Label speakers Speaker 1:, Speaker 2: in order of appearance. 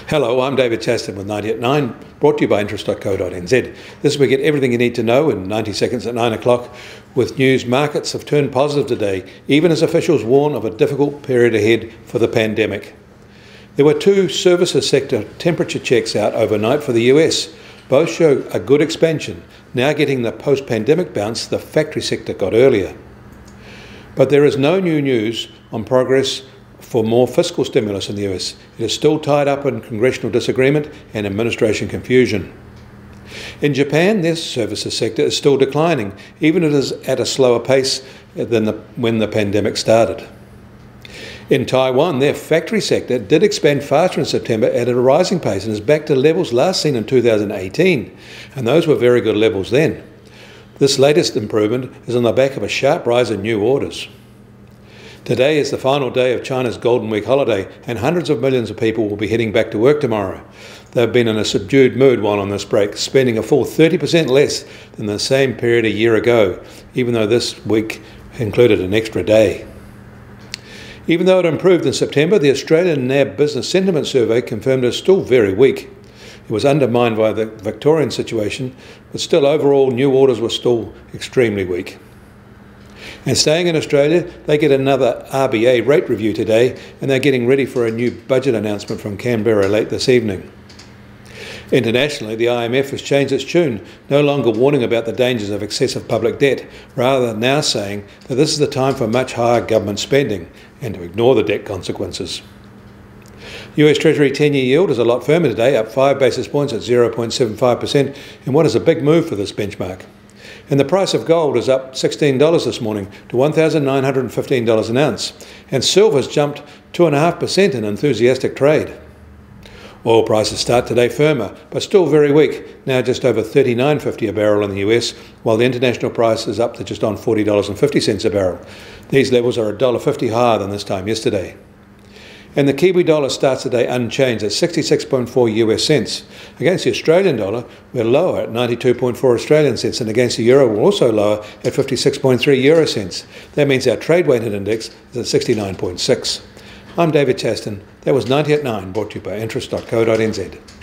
Speaker 1: Hello, I'm David Chaston with 90 at 9, brought to you by interest.co.nz. This is where we get everything you need to know in 90 seconds at 9 o'clock. With news, markets have turned positive today, even as officials warn of a difficult period ahead for the pandemic. There were two services sector temperature checks out overnight for the US. Both show a good expansion, now getting the post-pandemic bounce the factory sector got earlier. But there is no new news on progress for more fiscal stimulus in the US. It is still tied up in congressional disagreement and administration confusion. In Japan, their services sector is still declining, even if it is at a slower pace than when the pandemic started. In Taiwan, their factory sector did expand faster in September at a rising pace and is back to levels last seen in 2018, and those were very good levels then. This latest improvement is on the back of a sharp rise in new orders. Today is the final day of China's Golden Week holiday, and hundreds of millions of people will be heading back to work tomorrow. They've been in a subdued mood while on this break, spending a full 30% less than the same period a year ago, even though this week included an extra day. Even though it improved in September, the Australian NAB Business Sentiment Survey confirmed it is still very weak. It was undermined by the Victorian situation, but still overall new orders were still extremely weak. And staying in Australia, they get another RBA rate review today, and they're getting ready for a new budget announcement from Canberra late this evening. Internationally, the IMF has changed its tune, no longer warning about the dangers of excessive public debt, rather now saying that this is the time for much higher government spending and to ignore the debt consequences. US Treasury 10-year yield is a lot firmer today, up 5 basis points at 0.75% in what is a big move for this benchmark. And the price of gold is up $16 this morning to $1,915 an ounce, and silver's jumped 2.5% in enthusiastic trade. Oil prices start today firmer, but still very weak, now just over $39.50 a barrel in the US, while the international price is up to just on $40.50 a barrel. These levels are $1.50 higher than this time yesterday. And the Kiwi dollar starts the day unchanged at 66.4 US cents. Against the Australian dollar, we're lower at 92.4 Australian cents, and against the euro, we're also lower at 56.3 euro cents. That means our trade weighted index is at 69.6. I'm David Chaston. That was 90 at 9, brought to you by interest.co.nz.